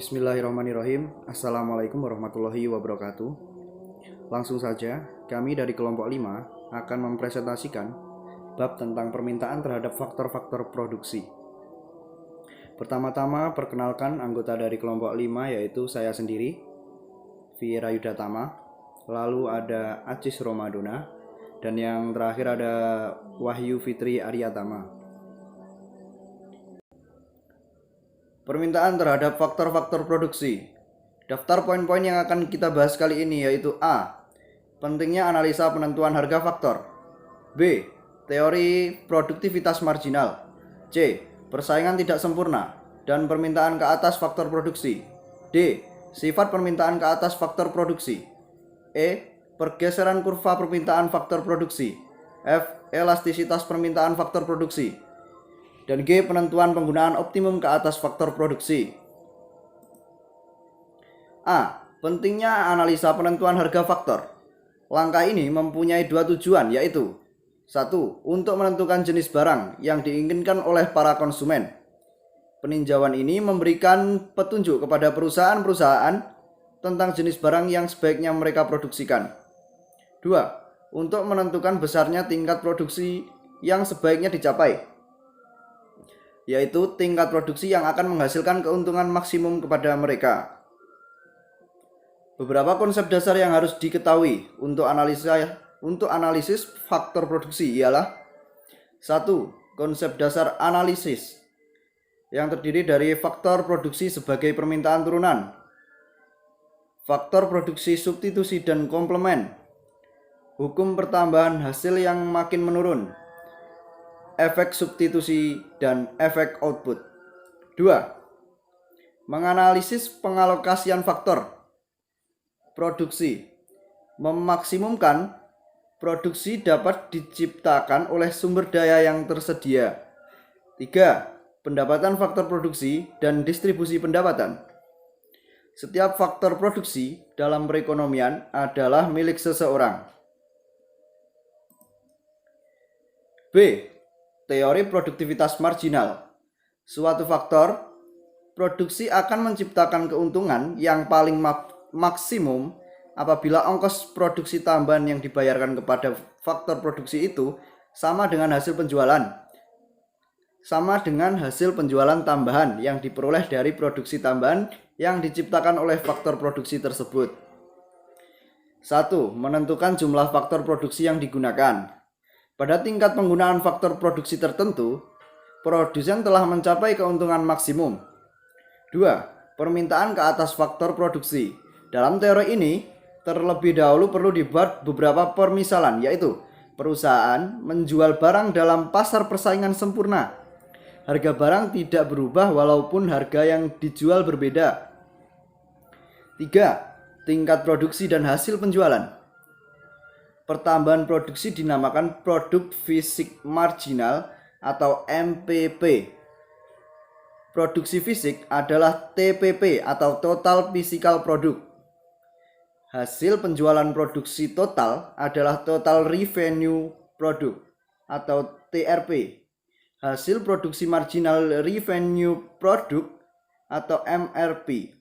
Bismillahirrahmanirrahim. Assalamualaikum warahmatullahi wabarakatuh. Langsung saja, kami dari kelompok 5 akan mempresentasikan bab tentang permintaan terhadap faktor-faktor produksi. Pertama-tama, perkenalkan anggota dari kelompok 5 yaitu saya sendiri, Vira Yudatama, lalu ada Acis Romadona, dan yang terakhir ada Wahyu Fitri Aryatama. Permintaan terhadap faktor-faktor produksi. Daftar poin-poin yang akan kita bahas kali ini yaitu A. Pentingnya analisa penentuan harga faktor. B. Teori produktivitas marginal. C. Persaingan tidak sempurna dan permintaan ke atas faktor produksi. D. Sifat permintaan ke atas faktor produksi. E. Pergeseran kurva permintaan faktor produksi. F. Elastisitas permintaan faktor produksi. Dan G. Penentuan penggunaan optimum ke atas faktor produksi. A. Pentingnya analisa penentuan harga faktor. Langkah ini mempunyai dua tujuan, yaitu 1. Untuk menentukan jenis barang yang diinginkan oleh para konsumen. Peninjauan ini memberikan petunjuk kepada perusahaan-perusahaan tentang jenis barang yang sebaiknya mereka produksikan. 2. Untuk menentukan besarnya tingkat produksi yang sebaiknya dicapai, yaitu tingkat produksi yang akan menghasilkan keuntungan maksimum kepada mereka. Beberapa konsep dasar yang harus diketahui untuk analisis faktor produksi ialah 1. Konsep dasar analisis yang terdiri dari faktor produksi sebagai permintaan turunan, faktor produksi substitusi dan komplement, hukum pertambahan hasil yang makin menurun, efek substitusi, dan efek output. 2. Menganalisis pengalokasian faktor produksi. Memaksimumkan produksi dapat diciptakan oleh sumber daya yang tersedia. 3. Pendapatan faktor produksi dan distribusi pendapatan. Setiap faktor produksi dalam perekonomian adalah milik seseorang. B. Teori produktivitas marginal. Suatu faktor produksi akan menciptakan keuntungan yang paling maksimum apabila ongkos produksi tambahan yang dibayarkan kepada faktor produksi itu sama dengan hasil penjualan tambahan yang diperoleh dari produksi tambahan yang diciptakan oleh faktor produksi tersebut. 1. Menentukan jumlah faktor produksi yang digunakan. Pada tingkat penggunaan faktor produksi tertentu, produsen telah mencapai keuntungan maksimum. 2. Permintaan ke atas faktor produksi. Dalam teori ini, terlebih dahulu perlu dibuat beberapa permisalan, yaitu perusahaan menjual barang dalam pasar persaingan sempurna. Harga barang tidak berubah walaupun harga yang dijual berbeda. 3. Tingkat produksi dan hasil penjualan. Pertambahan produksi dinamakan produk fisik marginal atau MPP. Produksi fisik adalah TPP atau total physical product. Hasil penjualan produksi total adalah total revenue product atau TRP. Hasil produksi marginal revenue product atau MRP.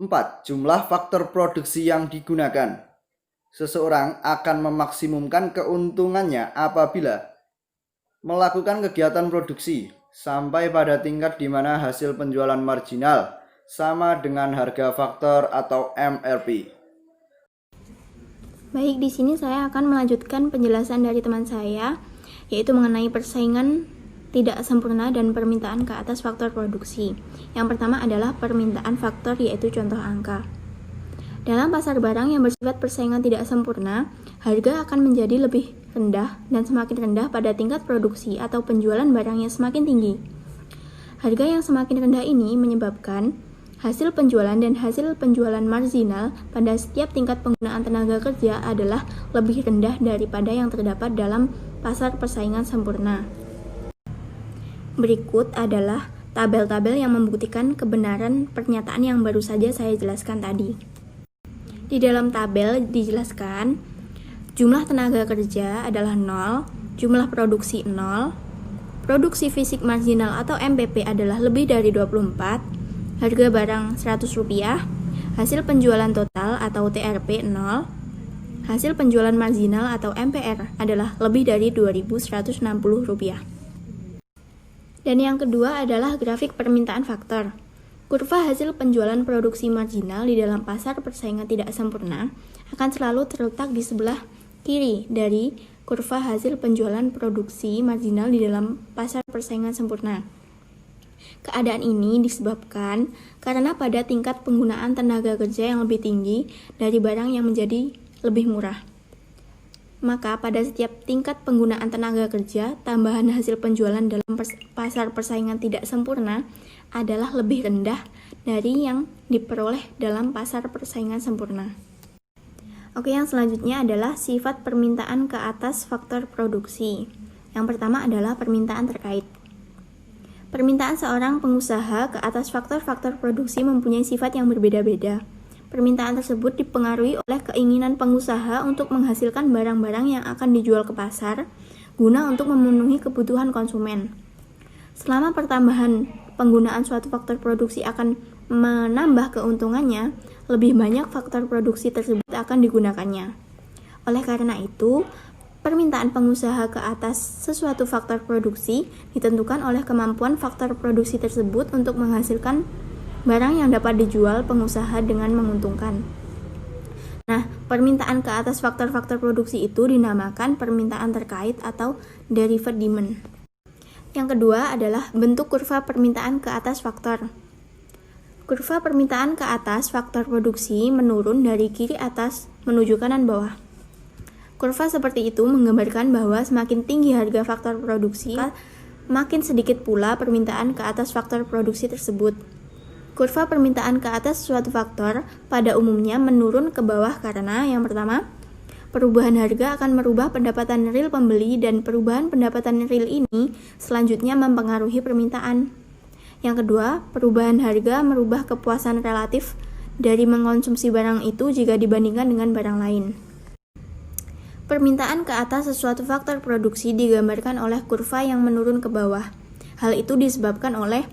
4. Jumlah faktor produksi yang digunakan. Seseorang akan memaksimumkan keuntungannya apabila melakukan kegiatan produksi sampai pada tingkat di mana hasil penjualan marginal sama dengan harga faktor atau MRP. Baik, di sini saya akan melanjutkan penjelasan dari teman saya, yaitu mengenai persaingan tidak sempurna dan permintaan ke atas faktor produksi. Yang pertama adalah permintaan faktor, yaitu contoh angka. Dalam pasar barang yang bersifat persaingan tidak sempurna, harga akan menjadi lebih rendah dan semakin rendah pada tingkat produksi atau penjualan barang yang semakin tinggi. Harga yang semakin rendah ini menyebabkan hasil penjualan dan hasil penjualan marginal pada setiap tingkat penggunaan tenaga kerja adalah lebih rendah daripada yang terdapat dalam pasar persaingan sempurna. Berikut adalah tabel-tabel yang membuktikan kebenaran pernyataan yang baru saja saya jelaskan tadi. Di dalam tabel dijelaskan jumlah tenaga kerja adalah 0, jumlah produksi 0, produksi fisik marginal atau MPP adalah lebih dari 24, harga barang Rp100, hasil penjualan total atau TRP 0, hasil penjualan marginal atau MPR adalah lebih dari Rp2.160. Dan yang kedua adalah grafik permintaan faktor. Kurva hasil penjualan produksi marginal di dalam pasar persaingan tidak sempurna akan selalu terletak di sebelah kiri dari kurva hasil penjualan produksi marginal di dalam pasar persaingan sempurna. Keadaan ini disebabkan karena pada tingkat penggunaan tenaga kerja yang lebih tinggi dari barang yang menjadi lebih murah. Maka pada setiap tingkat penggunaan tenaga kerja, tambahan hasil penjualan dalam pasar persaingan tidak sempurna adalah lebih rendah dari yang diperoleh dalam pasar persaingan sempurna. Oke, yang selanjutnya adalah sifat permintaan ke atas faktor produksi. Yang pertama adalah permintaan terkait. Permintaan seorang pengusaha ke atas faktor-faktor produksi mempunyai sifat yang berbeda-beda. Permintaan tersebut dipengaruhi oleh keinginan pengusaha untuk menghasilkan barang-barang yang akan dijual ke pasar guna untuk memenuhi kebutuhan konsumen. Selama pertambahan penggunaan suatu faktor produksi akan menambah keuntungannya, lebih banyak faktor produksi tersebut akan digunakannya. Oleh karena itu, permintaan pengusaha ke atas sesuatu faktor produksi ditentukan oleh kemampuan faktor produksi tersebut untuk menghasilkan barang yang dapat dijual pengusaha dengan menguntungkan. Nah, permintaan ke atas faktor-faktor produksi itu dinamakan permintaan terkait atau derived demand. Yang kedua adalah bentuk kurva permintaan ke atas faktor. Kurva permintaan ke atas faktor produksi menurun dari kiri atas menuju kanan bawah. Kurva seperti itu menggambarkan bahwa semakin tinggi harga faktor produksi, makin sedikit pula permintaan ke atas faktor produksi tersebut. Kurva permintaan ke atas suatu faktor pada umumnya menurun ke bawah karena yang pertama, perubahan harga akan merubah pendapatan real pembeli dan perubahan pendapatan real ini selanjutnya mempengaruhi permintaan. Yang kedua, perubahan harga merubah kepuasan relatif dari mengkonsumsi barang itu jika dibandingkan dengan barang lain. Permintaan ke atas sesuatu faktor produksi digambarkan oleh kurva yang menurun ke bawah. Hal itu disebabkan oleh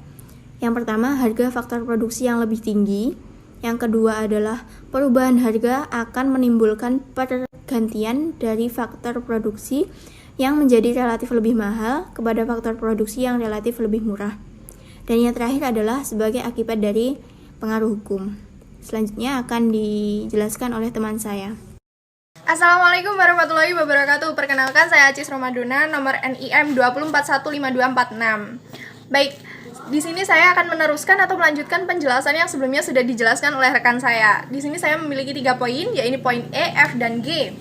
yang pertama, harga faktor produksi yang lebih tinggi. Yang kedua adalah perubahan harga akan menimbulkan pergantian dari faktor produksi yang menjadi relatif lebih mahal kepada faktor produksi yang relatif lebih murah. Dan yang terakhir adalah sebagai akibat dari pengaruh hukum. Selanjutnya akan dijelaskan oleh teman saya. Assalamualaikum warahmatullahi wabarakatuh. Perkenalkan, saya Acis Romadona, nomor NIM 2415246. Baik, di sini saya akan meneruskan atau melanjutkan penjelasan yang sebelumnya sudah dijelaskan oleh rekan saya. Di sini saya memiliki 3 poin, yaitu poin E, F, dan G.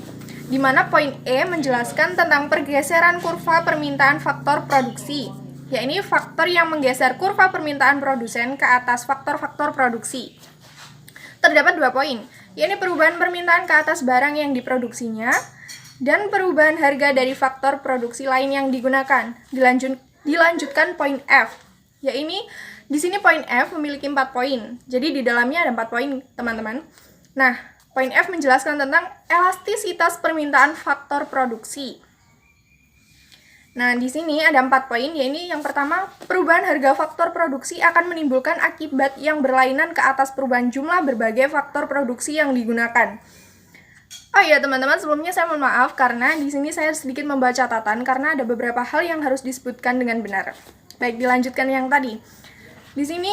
Di mana poin E menjelaskan tentang pergeseran kurva permintaan faktor produksi, yaitu faktor yang menggeser kurva permintaan produsen ke atas faktor-faktor produksi. Terdapat 2 poin, yaitu perubahan permintaan ke atas barang yang diproduksinya dan perubahan harga dari faktor produksi lain yang digunakan. Dilanjutkan poin F. Ya, ini di sini poin F memiliki 4 poin. Jadi di dalamnya ada 4 poin, teman-teman. Nah, poin F menjelaskan tentang elastisitas permintaan faktor produksi. Nah, di sini ada 4 poin, yaitu yang pertama, perubahan harga faktor produksi akan menimbulkan akibat yang berlainan ke atas perubahan jumlah berbagai faktor produksi yang digunakan. Oh iya, teman-teman, sebelumnya saya mohon maaf karena di sini saya sedikit membaca catatan karena ada beberapa hal yang harus disebutkan dengan benar. Baik, dilanjutkan yang tadi. Di sini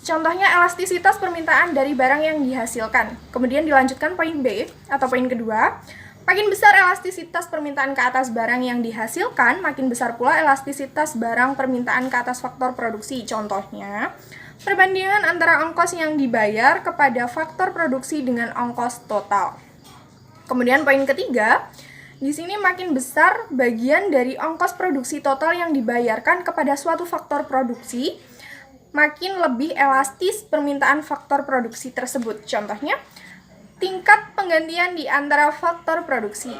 contohnya elastisitas permintaan dari barang yang dihasilkan. Kemudian dilanjutkan poin B atau poin kedua. Makin besar elastisitas permintaan ke atas barang yang dihasilkan, makin besar pula elastisitas barang permintaan ke atas faktor produksi. Contohnya, perbandingan antara ongkos yang dibayar kepada faktor produksi dengan ongkos total. Kemudian poin ketiga, di sini makin besar bagian dari ongkos produksi total yang dibayarkan kepada suatu faktor produksi, makin lebih elastis permintaan faktor produksi tersebut. Contohnya, tingkat penggantian di antara faktor produksi.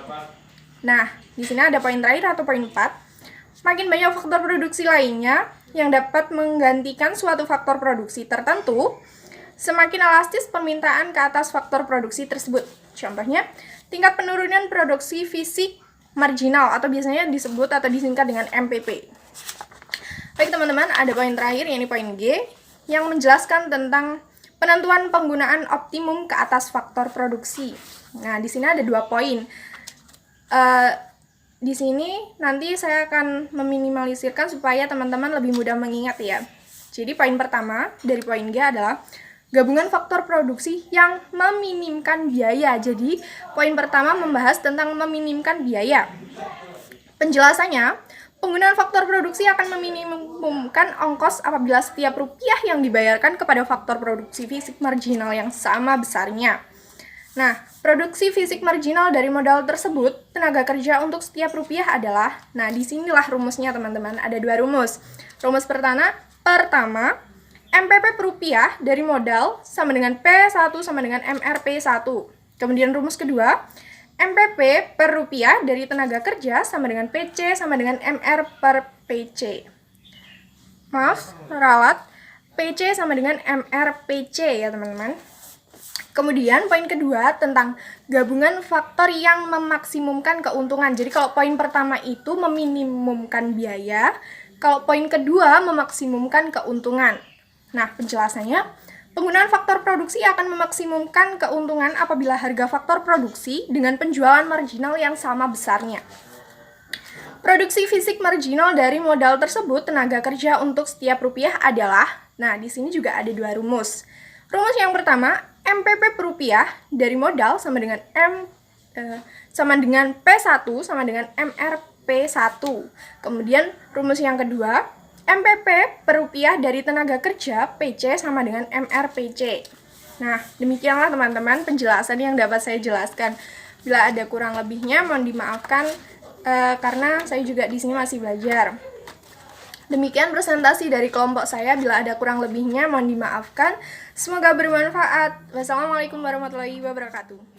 Nah, di sini ada poin terakhir atau poin 4. Makin banyak faktor produksi lainnya yang dapat menggantikan suatu faktor produksi tertentu, semakin elastis permintaan ke atas faktor produksi tersebut. Contohnya, tingkat penurunan produksi fisik marginal atau biasanya disebut atau disingkat dengan MPP. Baik, teman-teman, ada poin terakhir, yaitu poin G. yang menjelaskan tentang penentuan penggunaan optimum ke atas faktor produksi. Nah, di sini ada 2 poin. Di sini nanti saya akan meminimalisirkan supaya teman-teman lebih mudah mengingat ya. Jadi poin pertama dari poin G adalah gabungan faktor produksi yang meminimkan biaya. Jadi poin pertama membahas tentang meminimkan biaya. Penjelasannya, penggunaan faktor produksi akan meminimumkan ongkos apabila setiap rupiah yang dibayarkan kepada faktor produksi fisik marginal yang sama besarnya. Nah, produksi fisik marginal dari modal tersebut, tenaga kerja untuk setiap rupiah adalah, nah disinilah rumusnya teman-teman, ada 2 rumus. Rumus pertama, MPP per rupiah dari modal sama dengan P1 sama dengan MRP1. Kemudian rumus kedua, MPP per rupiah dari tenaga kerja sama dengan PC sama dengan MR per PC. Maaf, ralat, PC sama dengan MR PC ya teman-teman. Kemudian poin kedua tentang gabungan faktor yang memaksimumkan keuntungan. Jadi kalau poin pertama itu meminimumkan biaya, kalau poin kedua memaksimumkan keuntungan. Nah, penjelasannya, penggunaan faktor produksi akan memaksimumkan keuntungan apabila harga faktor produksi dengan penjualan marginal yang sama besarnya. Produksi fisik marginal dari modal tersebut, tenaga kerja untuk setiap rupiah adalah, nah di sini juga ada 2 rumus. Rumus yang pertama, MPP per rupiah dari modal sama dengan P1 sama dengan MRP1. Kemudian rumus yang kedua, MPP per rupiah dari tenaga kerja PC sama dengan MRPC. Nah, demikianlah teman-teman penjelasan yang dapat saya jelaskan. Bila ada kurang lebihnya mohon dimaafkan karena saya juga di sini masih belajar. Demikian presentasi dari kelompok saya. Bila ada kurang lebihnya mohon dimaafkan. Semoga bermanfaat. Wassalamualaikum warahmatullahi wabarakatuh.